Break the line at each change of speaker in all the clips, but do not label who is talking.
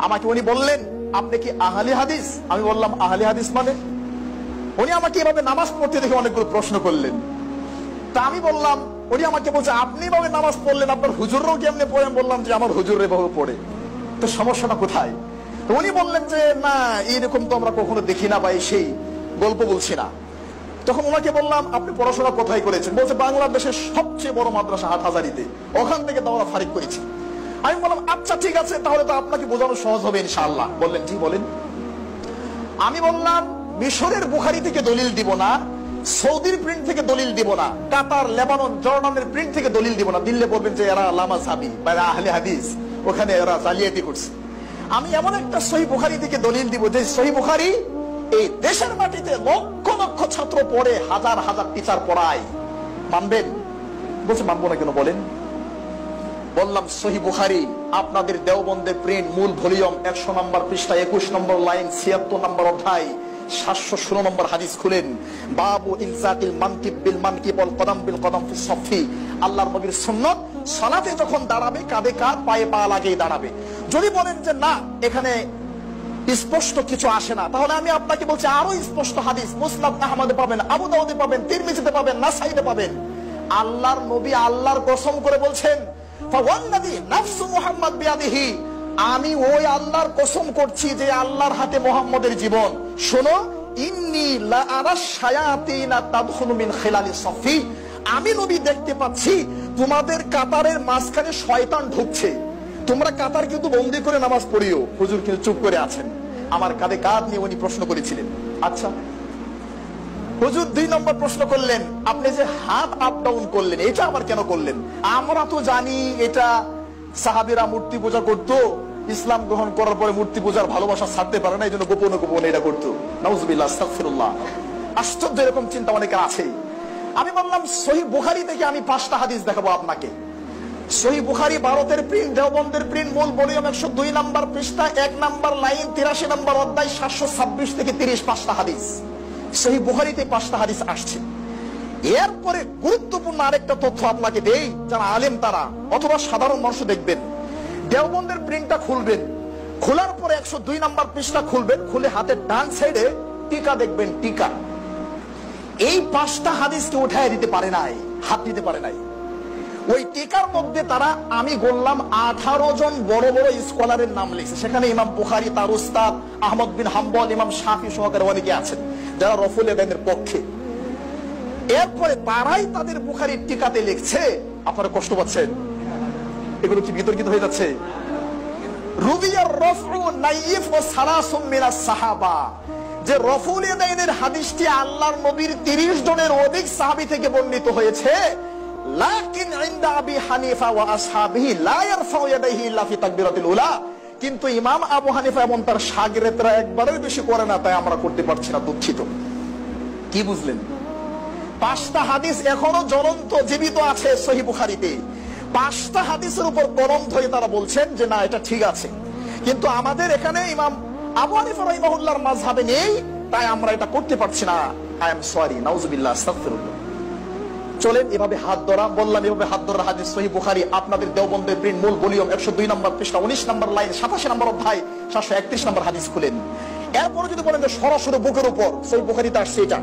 আমাকে উনি বললেন, আপনি কি আহলে হাদিস? আমি বললাম, আহলে হাদিস মানে? উনি আমাকে এভাবে নামাজ পড়তে দেখে অনেকগুলো প্রশ্ন করলেন। তা আমি বললাম, উনি আমাকে বলছে, আপনি এভাবে নামাজ পড়লেন, আপনার হুজুররাও কেমনে পড়ে? বললাম যে আমার হুজুর এভাবে পড়ে। তো সমস্যাটা কোথায়? তো উনি বললেন যে না, এইরকম তো আমরা কখনো দেখি না, বা সেই গল্প বলছি না। তখন ওনাকে বললাম, আপনি পড়াশোনা কোথায় করেছেন? বলছে, বাংলাদেশের সবচেয়ে বড় মাদ্রাসা হাটহাজারীতে, ওখান থেকে দাওরা ফারিক করেছি। আমি বললাম, আচ্ছা ঠিক আছে, তাহলে তো আপনাকে বোঝানো সহজ হবে ইনশাআল্লাহ। বললেন, জি বলেন। আমি বললাম, মিশরের বুখারি থেকে দলিল দিব না, সৌদির প্রিন্ট থেকে দলিল দিব না, কাতার, লেবানন, জর্ডানের প্রিন্ট থেকে দলিল দিব না। দিল্লে বলবেন যে এরা লামাযহাবী বা এরা আহলে হাদিস, ওখানে এরা জালিয়াতি করছে। আমি এমন একটা সহিহ বুখারী থেকে দলিল দিব যে সহিহ বুখারী এই দেশের মাটিতে লক্ষ লক্ষ ছাত্র পড়ে, হাজার হাজার টিচার পড়ায়। মানবেন? বলছে, মানবো না কেন বলেন। বললাম, সহিহ বুখারী আপনাদের দেওবন্দের প্রিন্ট, মূল ভলিউম 100 নম্বর পৃষ্ঠা, 21 নম্বর লাইন, 76 নম্বর অধ্যায়, 716 নম্বর হাদিস খুলেন। বাবু ইলজাকিল মানকিব বিল মানকিব ওয়াল কদম বিল কদম ফি সফি। আল্লাহর নবীর সুন্নাত, সালাতে যখন দাঁড়াবে কাঁধে কাঁধ, পায়ে পা লাগিয়ে দাঁড়াবে। যদি বলেন যে না, এখানে স্পষ্ট কিছু আসে না, তাহলে আমি আপনাকে বলছি আরো স্পষ্ট হাদিস মুসনাদ আহমদে পাবেন, আবু দাউদে পাবেন, তিরমিজিতে পাবেন, নাসাইতে পাবেন। আল্লাহর নবী আল্লাহর কসম করে বলছেন, ফাওয়াল্লাযী নাফসু মুহাম্মদ বিয়াদিহি, আমি ওই আল্লাহর কসম করছি যে আল্লাহর হাতে মুহাম্মদের জীবন। শোনো, ইন্নী লা আরা শায়াতিনা তাদখুলু মিন খিলালি সফি, আমি নবী দেখতে পাচ্ছি তোমাদের কাতারের মাঝখানে শয়তান ঢুকছে। তোমরা কাতার কিন্তু বন্দি করে নামাজ পড়িও। হুজুর কিন্তু চুপ করে আছেন। আমার কাঁধে কাঁধ নিয়ে উনি প্রশ্ন করেছিলেন। আচ্ছা হুজুর 2 নম্বর প্রশ্ন করলেন, আপনি যে হাত আপ ডাউন করলেন, এটা আবার কেন করলেন? আমরা তো জানি এটা সাহাবীরা মূর্তি পূজা করতো, ইসলাম গ্রহণ করার পরে মূর্তি পূজার ভালোবাসা ছাড়তে পারে না, এই জন্য গোপনে গোপনে এটা করতো। নাউজুবিল্লাহ, আস্তাগফিরুল্লাহ। আশ্চর্য, এরকম চিন্তা অনেকের আছে। আমি বললাম, সহিহ বুখারী থেকে আমি 5টা হাদিস দেখাবো আপনাকে। সহিহ বুখারী ভারতের প্রিন্ট, দেওবন্দের প্রিন্ট, মূল ভলিউম 102 নম্বর পৃষ্ঠা, 1 নম্বর লাইন, 83 নম্বর অধ্যায়, 726 থেকে 30, 5টা হাদিস। সহিহ বুখারীতে 5টা হাদিস আসছে। এরপরে গুরুত্বপূর্ণ আরেকটা তথ্য আপনাকে দেই, যারা আলেম তারা অথবা সাধারণ মানুষ দেখবেন। দেওবন্দের প্রিন্টটা খুলবেন, খোলার পরে 102 নম্বর পৃষ্ঠা খুলবেন, খুলে হাতের ডান সাইডে টিকা দেখবেন, টিকা। এই 5টা হাদিসকে উঠায় দিতে পারে নাই, হাত দিতে পারে নাই। ওই টিকার মধ্যে তারা, আমি বললাম, 18 জন বড় বড় স্কলারের নাম লিখছে। সেখানে ইমাম বুখারী, তার উস্তাদ আহমদ বিন হাম্বল, ইমাম শাফি সহকারে অনেকে আছেন যারা রফুল ইয়াদাইনের পক্ষে। এরপরে তারাই তাদের বুখারীর টিকাতে লিখছে, আপনারা কষ্ট পাচ্ছেন? এগুলো কি বিতর্কিত হয়ে যাচ্ছে? রুবিয়ার রফউ নাইফ ও সালাসুম মিনাস সাহাবা, যে রফুল ইয়াদাইনের হাদিসটি আল্লাহর নবীর 30 জনের অধিক সাহাবী থেকে বর্ণিত হয়েছে। লাকিন ইনদা আবি হানিফা ওয়া আসহাবিহি লা ইয়ারফাউ ইয়াদাইহি ইল্লা ফি তাকবীরাতিল উলা, কিন্তু ইমাম আবু হানিফা এবং তার শাগিরদরা একবারের বেশি করে না, তাই আমরা করতে পারছি না, দুঃখিত। কি বুঝলেন? 5টা হাদিস এখনো জ্বলন্ত, জীবিত আছে সহিহ বুখারীতে। 5টা হাদিসের উপর কলম ধরে তারা বলছেন যে না, এটা ঠিক আছে, কিন্তু আমাদের এখানে ইমাম আবু হানিফা রাহিমাহুল্লাহর মাযহাবে নেই, তাই আমরা এটা করতে পারছি না। আই এম সরি, নাউজুবিল্লাহ, আস্তাগফিরুল্লাহ। চলেন এভাবে হাত ধরা, বললাম এভাবে হাত ধরা হাদিস সহিহ বুখারী, আপনাদের দেওবন্দের প্রিন্ট, মূল ভলিউম 102 নম্বর পৃষ্ঠা, 19 নম্বর লাইন, 87 নম্বর অধ্যায়, 731 নম্বর হাদিস খুলেন। এরপরে যদি বলেন যে সরাসরি বুকের উপর, সহিহ বুখারীতে আসছে এটা,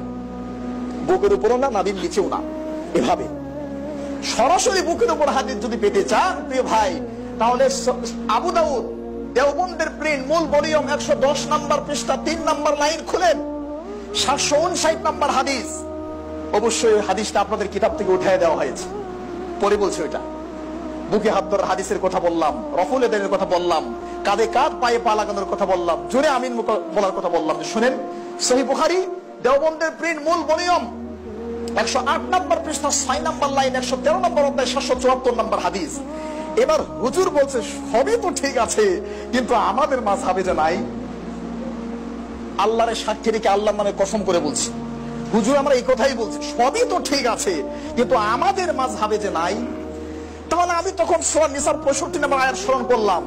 বুকের উপরও না, নাভির নিচেও না, এভাবে সরাসরি বুকের উপর হাদিস যদি পেতে চান প্রিয় ভাই, তাহলে আবু দাউদ দেওবন্দের প্রিন্ট, মূল ভলিউম 110 নম্বর পৃষ্ঠা, 3 নম্বর লাইন খুলেন, 759 নম্বর হাদিস। অবশ্যই ওই হাদিসটা আপনাদের কিতাব থেকে উঠিয়ে দেওয়া হয়েছে, পরে বলছে ওইটা। বুকে হাত ধরার হাদিসের কথা বললাম, রফুল ইয়াদাইনের কথা বললাম, কাঁধে কাঁধ, পায়ে পা লাগানোর কথা বললাম, জোরে আমিন বলার কথা বললাম। শুনেন, সহিহ বুখারী দেওবন্দের প্রিন্ট, মূল ভলিউম 108 নম্বর পৃষ্ঠা, 6 নম্বর লাইন, 113 নম্বর অধ্যায়, 774 নম্বর হাদিস। এবার হুজুর বলছে, সবই তো ঠিক আছে, কিন্তু আমাদের মাযহাবে যে নাই। আল্লাহর সাক্ষী রেখে আল্লাহর নামে কসম করে বলছি, হুজুর আমরা এই কথাই বলছি, সবই তো ঠিক আছে, কিন্তু আমাদের মাযহাবে যে নাই। তাহলে আমি তখন সূরা নিসার 65 নম্বর আয়াত স্মরণ করলাম,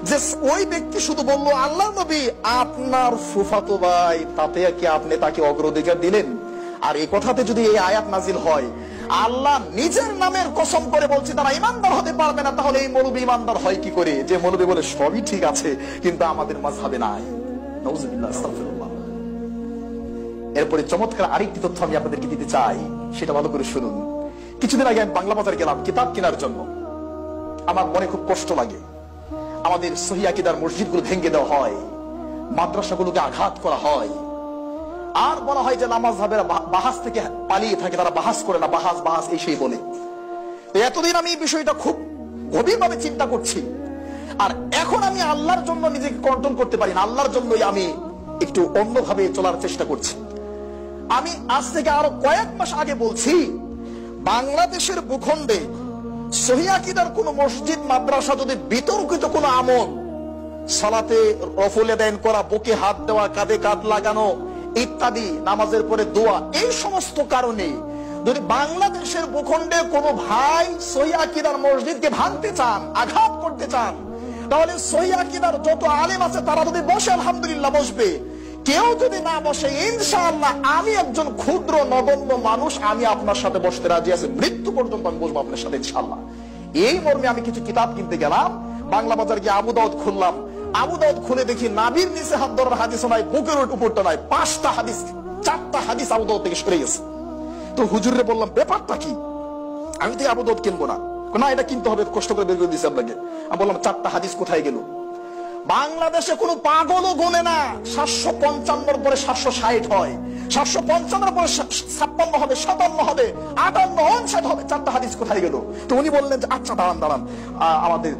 যে ওই ব্যক্তি শুধু বলল, আল্লাহর নবী আপনার ফুফাতো ভাই, তাতে কি আপনি তাকে অগ্রাধিকার দিলেন? আর এই কথাতে যদি এই আয়াত নাজিল হয়, আল্লাহ নিজের নামের কসম করে বলছে তারা ইমানদার হতে পারবে না, তাহলে এই মৌলবী ইমানদার হয় কি করে? যে মৌলবী বলে সবই ঠিক আছে কিন্তু আমাদের মাযহাবে নাই। নাউযুবিল্লাহ, আস্তাগফিরুল্লাহ। এরপরে চমৎকার আরেকটি তথ্য আমি আপনাদেরকে দিতে চাই, সেটা ভালো করে শুনুন। কিছুদিন আগে আমি বাংলা বাজার গেলাম কিতাব কেনার জন্য। আমার মনে খুব কষ্ট লাগে, আমাদের সহিহ আকীদার মসজিদগুলো ভেঙে দেওয়া হয়, মাদ্রাসাগুলোকে আঘাত করা হয়, আর বলা হয় যে নামাজ হাবেরা বাহাস থেকে পালিয়ে থাকে, তারা বাহাস করে না, বাহাস বাহাস এই সেই বলে। এতদিন আমি এই বিষয়টা খুব গভীরভাবে চিন্তা করছি, আর এখন আমি আল্লাহর জন্য নিজেকে কন্ট্রোল করতে পারি না, আল্লাহর জন্যই আমি একটু অন্যভাবে চলার চেষ্টা করছি। আমি আজ থেকে আরো কয়েক মাস আগে বলছি, বাংলাদেশের ভূখণ্ডে সহিহ আকীদার কোন মসজিদ মাদ্রাসা যদি বিতর্কিত কোন আমল, সালাতে রফুলে দেন করা, বুকে হাত দেওয়া, কাঁধে কাঁধ লাগানো ইত্যাদি, নামাজের পরে দোয়া, এই সমস্ত কারণে যদি বাংলাদেশের ভূখণ্ডে কোন ভাই সহিহ আকীদার মসজিদকে ভাঙতে চান, আঘাত করতে চান, তাহলে সহিহ আকীদার যত আলেম আছে তারা যদি বসে আলহামদুলিল্লাহ বসবে, কেউ যদি না বসে ইনশাআল্লাহ আমি একজন ক্ষুদ্র নগণ্য মানুষ, আমি আপনার সাথে বসতে রাজি আছি, মৃত্যু পর্যন্ত আমি বসবো আপনার সাথে ইনশাআল্লাহ। এই মর্মে আমি কিছু কিতাব কিনতে গেলাম, বাংলা বাজার গিয়ে আবু দাউদ খুললাম। আবু দাউদ খুলে দেখি নাভির নিচে হাত ধরার হাদিস নাই, বুকের উপরটা নাই, 5টা হাদিস, 4টা হাদিস আবু দাউদ থেকে সরে গেছে। তো হুজুরে বললাম ব্যাপারটা কি? আমি তো আবু দাউদ কিনবো না, না এটা কিনতে হবে, কষ্ট করে বের করে দিয়েছি আপনাকে। আমি বললাম 4টা হাদিস কোথায় গেল? বাংলাদেশে কোন পাগলও গোনে না 755 পরে 760 হয়, 755 পরে 56 হবে, 57 হবে, 58, 59 হবে, 4টা হাদিস কোথায় গেল? তো উনি বললেন যে আচ্ছা দাঁড়ান আমাদের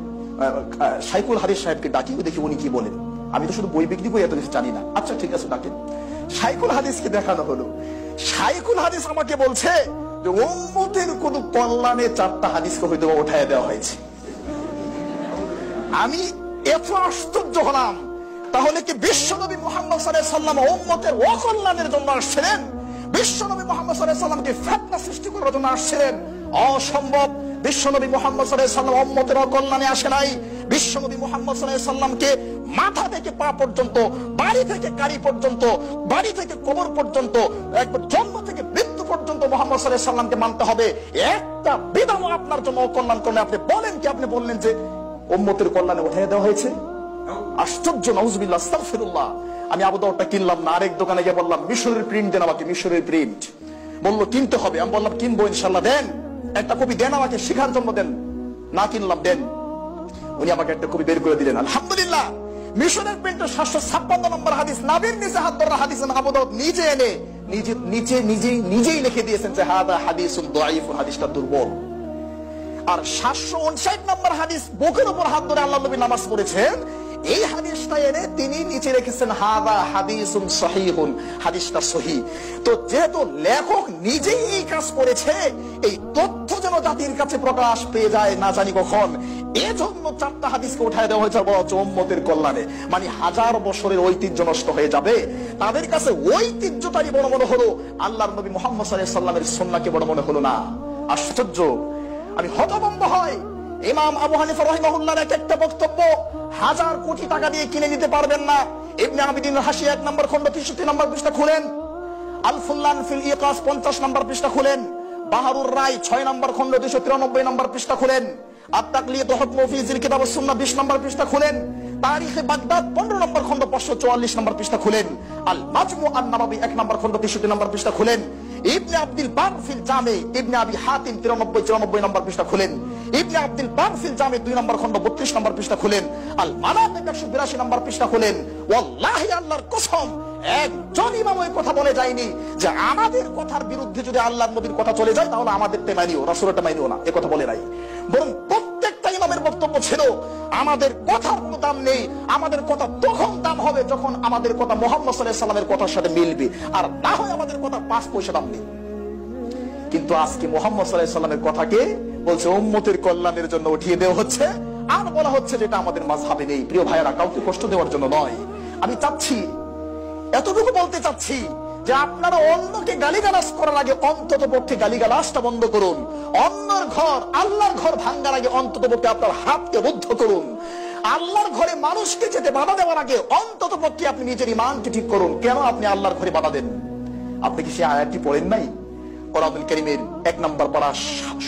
শাইখুল হাদিস সাহেবকে ডাকি, দেখি উনি কি বলেন। আমি তো শুধু বই বিক্রি করি, এত কিছু জানি না। আচ্ছা ঠিক আছে ডাকেন। শাইখুল হাদিসকে দেখানো হলো। শাইখুল হাদিস আমাকে বলছে যে উম্মতের কোন কল্যাণে 4টা হাদিসকে হয়তো উঠায় দেওয়া হয়েছে। আমি এত আশ্চর্য হলাম, তাহলে কি বিশ্বনবী মুহাম্মদ সাল্লাল্লাহু আলাইহি ওয়াসাল্লাম উম্মতের অকল্যাণের জন্য আসছিলেন? বিশ্বনবী মুহাম্মদ সাল্লাল্লাহু আলাইহি ওয়াসাল্লামকে ফিতনা সৃষ্টি করার জন্য আসছিলেন? অসম্ভব। বিশ্বনবী মুহাম্মদ সাল্লাল্লাহু আলাইহি ওয়াসাল্লাম উম্মতের অকল্যাণে আসে নাই। বিশ্বনবী মুহাম্মদ সাল্লাল্লাহু আলাইহি ওয়াসাল্লামকে মাথা থেকে পা পর্যন্ত, বাড়ি থেকে গাড়ি পর্যন্ত, বাড়ি থেকে কবর পর্যন্ত, একবার জন্ম থেকে মৃত্যু পর্যন্ত মুহাম্মদ সাল্লাল্লাহু আলাইহি ওয়াসাল্লামকে মানতে হবে। একটা বিধানও আপনার জন্য অকল্যাণ করলে আপনি বলেন কি? আপনি বললেন যে উম্মতের কল্যাণে উঠিয়ে দেওয়া হয়েছে। আশ্চর্য, নাউযুবিল্লাহ, আস্তাগফিরুল্লাহ। আমি আবু দাউদটা কিনলাম না, আরেক দোকানে গিয়ে বললাম মিশরের প্রিন্ট দেন আমাকে, মিশরের প্রিন্ট। বললো কিনতে হবে। আমি বললাম কিনবো ইনশাআল্লাহ, দেন একটা কপি দেন আমাকে, শিখার জন্য দেন। না কিনলাম, দেন। উনি আমাকে একটা কপি বের করে দিলেন। আলহামদুলিল্লাহ, মিশরের প্রিন্টে 756 নম্বর হাদিস, নাবির নিচে হাত ধরা হাদিস, আবু দাউদ নিজে এনে নিজেই লিখে দিয়েছেন যে হাদা হাদিসুন দাঈফ, হাদিসটা দুর্বল। আর 759 নম্বর হাদিস, বুকের উপর হাত ধরে আল্লাহ নবী নামাজ পড়েছেন, এই হাদিসটা এনে তিনি নিচে রেখেছেন হাদা হাদিসুন সহিহুন, হাদিসটা সহিহ। তো যেহেতু লেখক নিজেই এই কাজ করেছে, এই তথ্য যেন জাতির কাছে প্রকাশ পেয়ে যায় না জানি কখন, এজন্য 4টা হাদিসকে উঠায় দেওয়া হয়েছে বলা হচ্ছে উম্মতের কল্যাণে। মানে 1000 বছরের ঐতিহ্য নষ্ট হয়ে যাবে। তাদের কাছে ঐতিহ্যটাই বড় মনে হলো, আল্লাহর নবী মুহাম্মদ সাল্লাল্লাহু আলাইহি ওয়াসাল্লামের সুন্নাহকে বড় মনে হলো না। আশ্চর্য, আমি হতভম্ব হই। ইমাম আবু হানিফা রাহিমাহুল্লাহর একটা বক্তব্য 1000 কোটি টাকা দিয়ে কিনে নিতে পারবেন না। ইবনে আবিদিন হাসিয়া 1 নম্বর খণ্ড 63 নম্বর পৃষ্ঠা খুলেন, আল ফুল্লান ফিল ইকাস 50 নম্বর পৃষ্ঠা খুলেন, বাহারুর রায় 6 নম্বর খণ্ড 293 নম্বর পৃষ্ঠা খুলেন, আত-তাকলিদ হুকমু ফি যিল কিতাব ওয়াস সুন্নাহ 20 নম্বর পৃষ্ঠা খুলেন, তারিখে বাগদাদ 15 নম্বর খণ্ড 544 নম্বর পৃষ্ঠা খুলেন, আল মাজমু আন-নববী 1 নম্বর খণ্ড 63 নম্বর পৃষ্ঠা খুলেন, ইবনে আব্দুল বার ফিল জামে ইবনে আবি হাতিম 93 নম্বর পৃষ্ঠা খুলেন, ইবনে আব্দুল বার ফিল জামে 2 নম্বর খণ্ড 32 নম্বর পৃষ্ঠা খুলেন, আল মানাতিক 182 নম্বর পৃষ্ঠা খুলেন। ওয়াল্লাহি, আল্লাহর কসম, একজন ইমাম ওই কথা বলে যায়নি যে আমাদের কথার বিরুদ্ধে যদি আল্লাহর নবীর কথা চলে যায় তাহলে আমাদেরটা মানিও, রাসূলেরটা মানিও না, এ কথা বলে নাই। বরং প্রত্যেকটা ইমামের বক্তব্য ছিল আমাদের কথার কোনো দাম নেই, আমাদের কথা তখন দাম হবে যখন আমাদের কথা মুহাম্মদ সাল্লাল্লাহু আলাইহি ওয়াসাল্লামের কথার সাথে মিলবে, আর না হয় আমাদের কথা 5 পয়সা দাম নেই। কিন্তু আজকে মুহাম্মদ সাল্লাল্লাহু আলাইহি ওয়াসাল্লামের কথাকে বলছে উম্মতের কল্যাণের জন্য উঠিয়ে দেওয়া হচ্ছে, আর বলা হচ্ছে যেটা আমাদের মাযহাবে নেই। প্রিয় ভাইয়েরা, কাউকে কষ্ট দেওয়ার জন্য নয়, আমি চাচ্ছি, এতটুকু বলতে চাচ্ছি যে আপনারা অন্যকে গালিগালাজ করার আগে অন্তত পক্ষে গালিগালাজটা বন্ধ করুন। অন্যের ঘর, আল্লাহর ঘর ভাঙ্গার আগে অন্তত পক্ষে আপনার হাতকে রুদ্ধ করুন। আল্লাহর ঘরে মানুষকে যেতে বাধা দেওয়ার আগে অন্তত পক্ষে আপনি নিজের ঈমানকে ঠিক করুন। কেন আপনি আল্লাহর ঘরে বাধা দেন? আপনি কি সেই আয়াতটি পড়েন নাই? কোরআনুল কারীমের 1 নম্বর পারা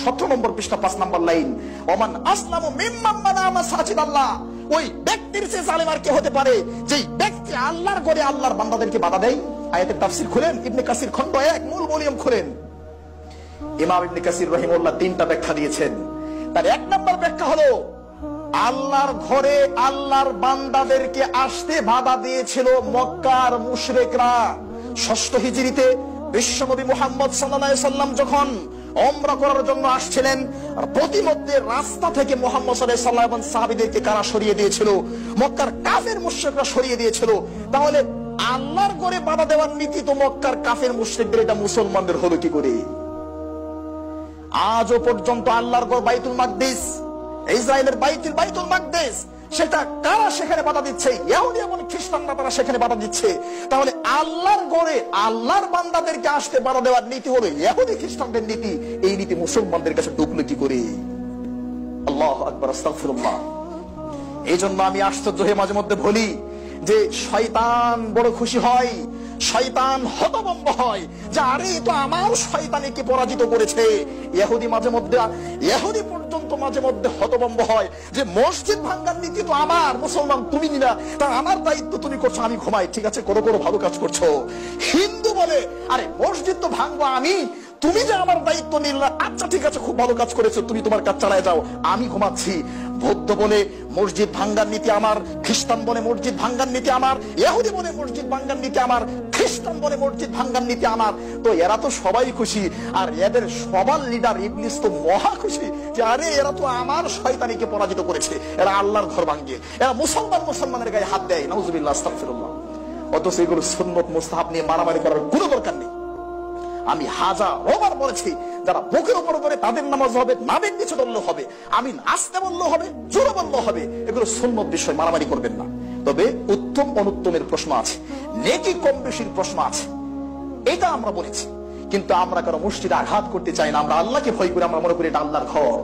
17 নম্বর পৃষ্ঠা 5 নম্বর লাইন, ওমান আসলামু মিম্মান মানা মাসাজিদ আল্লাহ। ওই ব্যক্তির চেয়ে জালেম আর কে হতে পারে যেই ব্যক্তি আল্লাহর ঘরে আল্লাহর বান্দাদেরকে বাধা দেয়। আয়াতের তাফসীর খুলেন, ইবনে কাসির খণ্ড 1 মূল ভলিউম খুলেন। ইমাম ইবনে কাসির রাহিমাহুল্লাহ 3টা ব্যাখ্যা দিয়েছেন। তার 1 নম্বর ব্যাখ্যা হলো আল্লাহর ঘরে আল্লাহর বান্দাদেরকে আসতে বাধা দিয়েছিল মক্কার মুশরিকরা। 6 হিজরিতে বিশ্বনবী মুহাম্মদ সাল্লাল্লাহু আলাইহি সাল্লাম যখন উমরা করার জন্য আসছিলেন, প্রতিমধ্যে রাস্তা থেকে মুহাম্মদ সাল্লাল্লাহু আলাইহি সাল্লাম এবং সাহাবীদেরকে কারা সরিয়ে দিয়েছিল? মক্কার কাফের মুশরিকরা সরিয়ে দিয়েছিল। তাহলে আল্লাহর ঘরে বাধা দেওয়ার নীতি তো মক্কার কাফের মুশরিকদের, এটা মুসলমানদের হলো কি করে? আজও পর্যন্ত আল্লাহর ঘর বাইতুল মাকদিস, ইসরায়েলের বাইতুল মাকদিস, সেটা কারা সেখানে বাধা দিচ্ছে? ইহুদি এবং খ্রিস্টানরা তারা সেখানে বাধা দিচ্ছে। তাহলে আল্লাহর ঘরে আল্লাহর বান্দাদেরকে আসতে বাধা দেওয়ার নীতি হলো ইহুদি খ্রিস্টানদের নীতি। এই নীতি মুসলমানদের কাছে ঢুকলো কি করে? আল্লাহু আকবার, আস্তাগফিরুল্লাহ। এই জন্য আমি আশ্চর্য হয়ে মাঝে মধ্যে বলি যে শয়তান বড় খুশি হয়, শয়তান হতভম্ব হয় যে আরে তো আমার শয়তানিকে পরাজিত করেছে। ইহুদি পর্যন্ত মাঝে মধ্যে হতভম্ব হয় যে মসজিদ ভাঙার নীতি তো আমার, মুসলমান তুমি নিলা, তা আমার দায়িত্ব তুমি করছো, আমি ঘুমাই, ঠিক আছে করো ভালো কাজ করছো। হিন্দু বলে আরে মসজিদ তো ভাঙবো আমি, তুমি যে আমার দায়িত্ব নিলা, আচ্ছা ঠিক আছে খুব ভালো কাজ করেছো, তুমি তোমার কাজ চালায় যাও, আমি ঘুমাচ্ছি। বৌদ্ধ বলে মসজিদ ভাঙ্গার নীতি আমার, খ্রিস্টান বলে মসজিদ ভাঙ্গার নীতি আমার, ইহুদি বলে মসজিদ ভাঙ্গার নীতি আমার, খ্রিস্টান বলে মসজিদ ভাঙ্গার নীতি আমার। তো এরা তো সবাই খুশি, আর এদের সবার লিডার ইবলিস তো মহা খুশি যে আরে এরা তো আমার শয়তানিকে পরাজিত করেছে, এরা আল্লাহর ঘর ভাঙ্গে, এরা মুসলমানের গায়ে হাত দেয়। নাউজুবিল্লাহ, আস্তাগফিরুল্লাহ। অথচ এগুলো সুন্নত মুস্তাহাব নিয়ে মারামারি করার কোনো দরকার নেই। আমি হাজারবার বলেছি, যারা বুকের উপর করে তাদের নামাজ হবে, নামের নিচে বললেও হবে, আমিন আসতে বললেও হবে, জোরে বললেও হবে, এগুলো সুন্নত বিষয়, মারামারি করবেন না। তবে উত্তম অনুত্তমের প্রশ্ন আছে, নেকি কম বেশির প্রশ্ন আছে, এটা আমরা বলেছি। কিন্তু আমরা কারো মসজিদে আঘাত করতে চাই না, আমরা আল্লাহকে ভয় করি, আমরা মনে করি এটা আল্লাহর ঘর।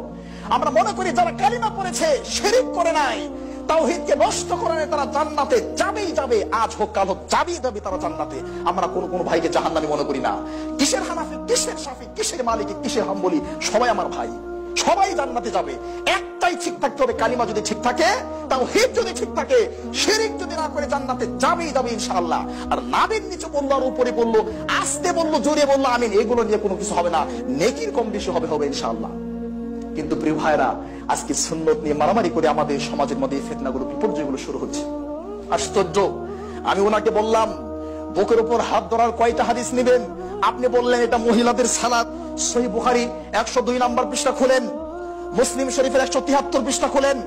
আমরা মনে করি যারা কালিমা পড়েছে, শিরক করে নাই, তাওহীদকে নষ্ট করে নাই, তারা জান্নাতে যাবে, আজ হোক কাল হোক যাবে তারা জান্নাতে। আমরা কোন ভাইকে জাহান্নামী মনে করি না। কিসের হানাফি, কিসের শাফি, কিসের মালিকি, কিসের হাম্বলি, সবাই আমার ভাই, সবাই জান্নাতে যাবে। একটাই ঠিক থাকতে হবে, কালিমা যদি ঠিক থাকে, তাওহীদ যদি ঠিক থাকে, শিরক যদি না করে জান্নাতে যাবে ইনশাআল্লাহ। আর নাবির নিচে বললো আর উপরে বললো, আস্তে বললো জোরে বললো, আমিন, এগুলো নিয়ে কোনো কিছু হবে না, নেকির কম বেশি হবে ইনশাআল্লাহ। কিন্তু প্রিয় ভাইরা, আজকে সুন্নত নিয়ে মারামারি করে আমাদের সমাজের মধ্যে এই ফিতনাগুলো, বিপর্যয়গুলো শুরু হচ্ছে। আশ্চর্য। আমি ওনাকে বললাম বুকের উপর হাত ধরার কয়টা হাদিস নেবেন? আপনি বললেন এটা মহিলাদের সালাত। সহিহ বুখারী 102 নম্বর পৃষ্ঠা খুলেন, মুসলিম শরীফের 173 পৃষ্ঠা খুলেন,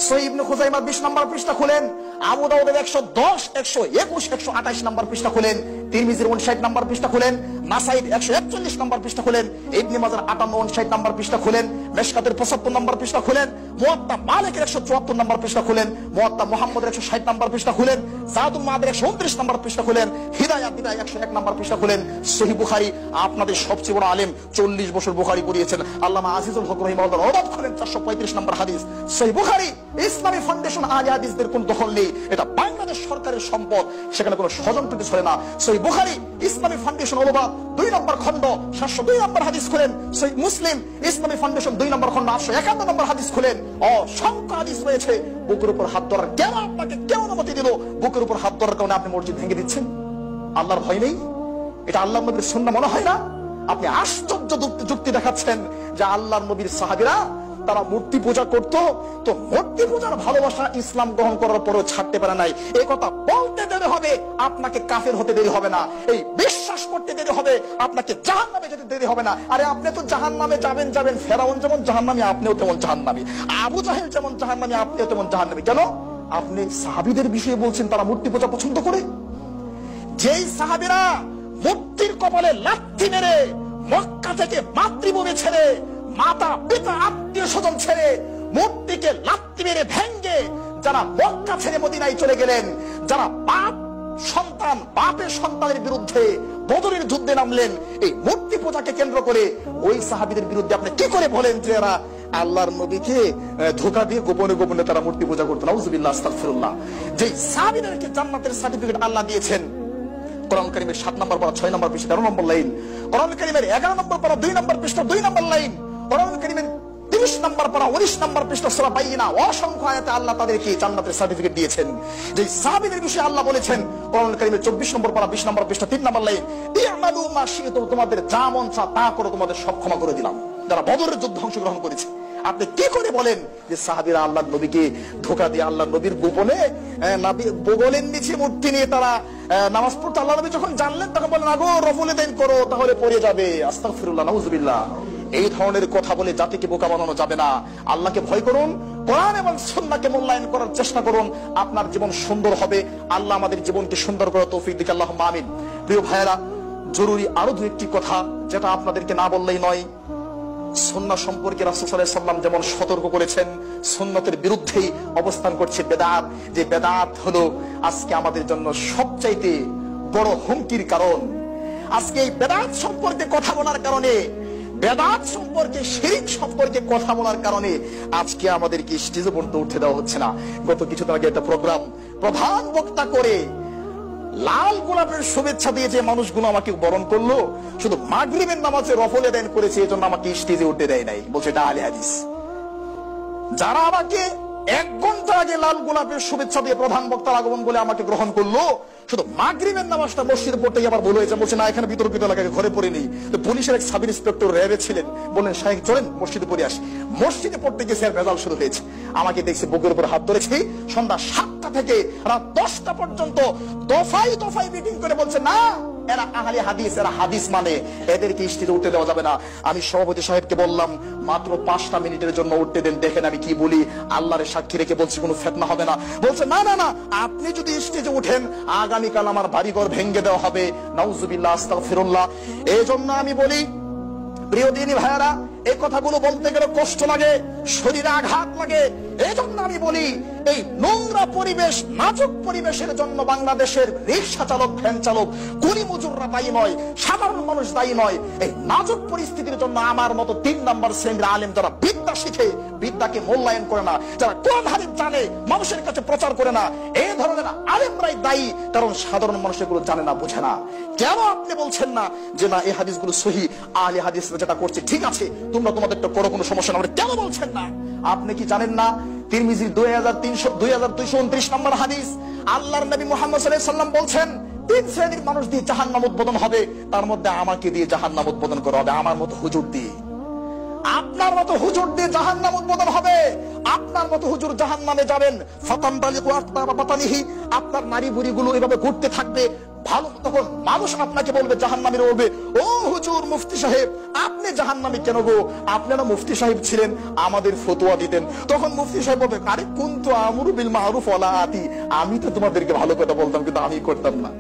সহিহ ইবনে খুজাইমা 20 নম্বর পৃষ্ঠা খুলেন, আবু দাউদের 110, 121, 128 নম্বর পৃষ্ঠা খুলেন, তিরমিজির 59 নম্বর পৃষ্ঠা খুলেন, নাসাইর 141 নম্বর পৃষ্ঠা খুলেন, ইবনে মাজার 58, 59 নম্বর পৃষ্ঠা খুলেন, মেশকাতের 75 নম্বর পৃষ্ঠা খুলেন, মুয়াত্তা মালিকের 174 নম্বর পৃষ্ঠা খুলেন, মুয়াত্তা মুহাম্মদের 160 নম্বর পৃষ্ঠা খুলেন, জাদুল মাদের 129 নম্বর পৃষ্ঠা খুলেন, হিদায়াত বিদায় 101 নম্বর পৃষ্ঠা খুলেন। সহিহ বুখারী, আপনাদের সবচেয়ে বড় আলেম, 40 বছর বুখারী পড়িয়েছেন আল্লামা আজিজুল হক রাহিমাহুল্লাহ, রওয়াত খুলেন 435 নম্বর হাদিস। সহিহ বুখারী ইসলামী ফাউন্ডেশন আহলে হাদিসদের কোন দখল নেই, এটা বাংলাদেশ সরকারের সম্পদ, সেখানে কোনো স্বজনপ্রীতি চলে না। সহিহ বুখারী ইসলামী ফাউন্ডেশন অনুবাদ 2 নম্বর খণ্ড 702 নম্বর হাদিস খুলেন। সহিহ মুসলিম ইসলামী ফাউন্ডেশন 2 নম্বর খণ্ড 851 নম্বর হাদিস খুলেন। অসংখ্য হাদিস রয়েছে বুকের উপর হাত ধরার। কেন আপনাকে কেউ অনুমতি দিল বুকের উপর হাত ধরার কারণে আপনি মসজিদ ভেঙে দিচ্ছেন? আল্লাহর ভয় নেই? এটা আল্লাহর নবীর সুন্নাহ মনে হয় না? আপনি আশ্চর্য যুক্তি দেখাচ্ছেন যে আল্লাহর নবীর সাহাবীরা তারা মূর্তি পূজা করত, তো মূর্তি পূজার ভালোবাসা ইসলাম গ্রহণ করার পরেও ছাড়তে পারে নাই। এই কথা বলতে দেরি হবে, আপনাকে কাফের হতে দেরি হবে না। এই বিশ্বাস করতে দেরি হবে, আপনাকে জাহান্নামে যেতে দেরি হবে না। আরে আপনি তো জাহান্নামে যাবেন, ফেরাউন যেমন জাহান্নামী, আপনিও তেমন জাহান্নামী, আবু জাহেল যেমন জাহান্নামী, আপনিও তেমন জাহান্নামী। কেন? আপনি সাহাবীদের বিষয়ে বলছেন তারা মূর্তি পূজা পছন্দ করে। যেই সাহাবীরা মূর্তির কপালে লাথি মেরে মক্কা থেকে মাতৃভূমি ছেড়ে, মাতা পিতা আত্মীয় স্বজন ছেড়ে, মূর্তিকে লাথি মেরে ভেঙ্গে যারা মক্কা ছেড়ে মদিনায় চলে গেলেন, যারা বাপের সন্তানের বিরুদ্ধে বদরের যুদ্ধে নামলেন এই মূর্তি পূজাকে কেন্দ্র করে, ওই সাহাবীদের বিরুদ্ধে আপনি কি করে বলেন যে এরা আল্লাহর নবীকে ধোঁকা দিয়ে গোপনে গোপনে তারা মূর্তি পূজা করতো? নাউজুবিল্লাহ, আস্তাগফিরুল্লাহ। যে সাহাবীদেরকে জান্নাতের সার্টিফিকেট আল্লাহ দিয়েছেন, কোরআন কারীমের 7 নম্বর পারা 6 নম্বর পৃষ্ঠা 13 নম্বর লাইন, কোরআন কারীমের 11 নম্বর পারা 2 নম্বর পৃষ্ঠা 2 নম্বর লাইন, কোরআন কারীমের 30 নম্বর পারা 19 নম্বর পৃষ্ঠা সূরা বাইয়িনা, অসংখ্য আয়াতে আল্লাহ তাদেরকে জান্নাতের সার্টিফিকেট দিয়েছেন। যে সাহাবীদের বিষয়ে আল্লাহ বলেছেন কোরআন কারীমের 24 নম্বর পারা 20 নম্বর পৃষ্ঠা 3 নম্বর লাইন, ইয়ামালু মা শি'তুম, তোমাদের যা মন চায় তা করো, তোমাদের সব ক্ষমা করে দিলাম। যারা বদরের যুদ্ধে অংশগ্রহণ করেছে, আপনি কি করে বলেন যে সাহাবীরা আল্লাহর নবীকে ধোঁকা দিয়ে আল্লাহর নবীর গোপনে বগলের নিচে মূর্তি নিয়ে তারা নামাজ পড়তে, আল্লাহ নবী যখন জানলেন তখন বলেন আগো রফুলে দান করো তাহলে পড়ে যাবে, আস্তাগফিরুল্লাহ, নাউযুবিল্লাহ। এই ধরনের কথা বলে জাতিকে বোকা বানানো যাবে না। আল্লাহকে ভয় করুন, কোরআন এবং সুন্নাহকে মূল্যায়ন করার চেষ্টা করুন, আপনার জীবন সুন্দর হবে। আল্লাহ আমাদের জীবনকে সুন্দর করার তৌফিক দিক, আল্লাহুম্মা আমিন। প্রিয় ভাইয়েরা, জরুরি আরো দু একটি কথা যেটা আপনাদেরকে না বললেই নয়। সুন্নাহ সম্পর্কে রাসূল সাল্লাল্লাহু আলাইহি ওয়াসাল্লাম যেমন সতর্ক করেছেন, সুন্নতের বিরুদ্ধেই অবস্থান করছে বেদাত। যে বেদাত হলো আজকে আমাদের জন্য সবচাইতে বড় হুমকির কারণ। আজকে এই বেদাত সম্পর্কে কথা বলার কারণে, বেদাত সম্পর্কে, শিরক সম্পর্কে কথা বলার কারণে আজকে আমাদেরকে স্টেজে পর্যন্ত উঠে দেওয়া হচ্ছে না। গত কিছুদিন আগে একটা প্রোগ্রাম প্রধান বক্তা করে লাল গোলাপের শুভেচ্ছা দিয়ে যে মানুষগুলো আমাকে বরণ করলো, শুধু মাগরিবের নামাজে রফলে দান করেছে, এজন্য আমাকে স্টেজে উঠতে দেয় নাই, বলছে এটা আহলে হাদিস। যারা আমাকে 1 ঘন্টা আগে লাল গোলাপের শুভেচ্ছা দিয়ে প্রধান বক্তার আগমন বলে আমাকে গ্রহণ করলো, শুধু মাগরিবের নামাজটা মসজিদে পড়তে আবার বলে হয়েছে, বলছে না এখানে বিতর্কিত এলাকায় ঘরে পড়ে নেই। তো পুলিশের এক সাব ইন্সপেক্টর র্যাবে ছিলেন, বললেন সাহেব চলেন মসজিদে পড়ে আসি। মসজিদে পড়তে গেছে আর ভেজাল শুরু হয়েছে। আমাকে দেখছি বুকের উপর হাত ধরেছি, সন্ধ্যা 7টা থেকে রাত 10টা পর্যন্ত দফায় দফায় মিটিং করে বলছে না এরা আহলে হাদিস, এরা হাদিস মানে, এদেরকে স্টেজে উঠতে দেওয়া যাবে না। আমি সভাপতি সাহেবকে বললাম মাত্র 5টা মিনিটের জন্য উঠতে দেন, দেখেন আমি কি বলি। আল্লাহর সাক্ষী রেখে বলছি কোনো ফিতনা হবে না। বলছে না না না, আপনি যদি স্টেজে উঠেন আগামীকাল আমার বাড়িঘর ভেঙে দেওয়া হবে, নাউযুবিল্লাহ, আস্তাগফিরুল্লাহ। এই জন্য আমি বলি প্রিয় দিনী ভাইয়েরা, এই কথাগুলো বলতে গেলে কষ্ট লাগে, শরীরে আঘাত লাগে। এই জন্য আমি বলি এই নোংরা পরিবেশ, নাজুক পরিবেশের জন্য বাংলাদেশের রিক্সা চালক, ভ্যান চালক, কুলি মজুররা দায়ী নয়, সাধারণ মানুষ দায়ী নয়। এই নাজুক পরিস্থিতির জন্য আমার মতো 3 নম্বর শ্রেণীর আলেম যারা বিদ্যা শিখে, বিদ্যাকে মূল্যায়ন করে না, যারা কোরআন হাদিস জানে, মানুষের কাছে প্রচার করে না, এই ধরনের আলেমরাই দায়ী। কারণ সাধারণ মানুষ এগুলো জানে না, বোঝে না। কেন আপনি বলছেন না যে না এই হাদিসগুলো সহিহ, আহলে হাদিস যেটা করছে ঠিক আছে, তোমরা তোমাদেরটা করো, কোনো সমস্যা না, কেন বলছেন না? আপনি কি জানেন না তিরমিজি 2229 নম্বর হাদিস, আল্লাহর নবী মুহাম্মদ সাল্লাল্লাহু আলাইহি ওয়াসাল্লাম বলছেন 3 শ্রেণীর মানুষ দিয়ে জাহান্নাম উদ্বোধন হবে, তার মধ্যে আমাকে দিয়ে জাহান্নাম উদ্বোধন করা হবে, আমার মতো হুজুর দিয়ে। আপনার মতো হুজুর দিয়ে জাহান্নাম উদ্বোধন হবে, আপনার মতো হুজুর জাহান্নামে যাবেন। ফাতানতালিকু আকতাবা বাতানিহি, আপনার নারী বুড়িগুলো এভাবে ঘুরতে থাকবে, ভালো। তখন মানুষ আপনাকে বলবে, জাহান্নামীরা বলবে ও হুজুর মুফতি সাহেব আপনি জাহান্নামী কেন গো? আপনারা মুফতি সাহেব ছিলেন, আমাদের ফতোয়া দিতেন। তখন মুফতি সাহেব বলবে আরে কুনতু আমরু বিল মারুফ ওয়ালা আতি, আমি তো তোমাদেরকে ভালো কথা বলতাম কিন্তু আমি করতাম না।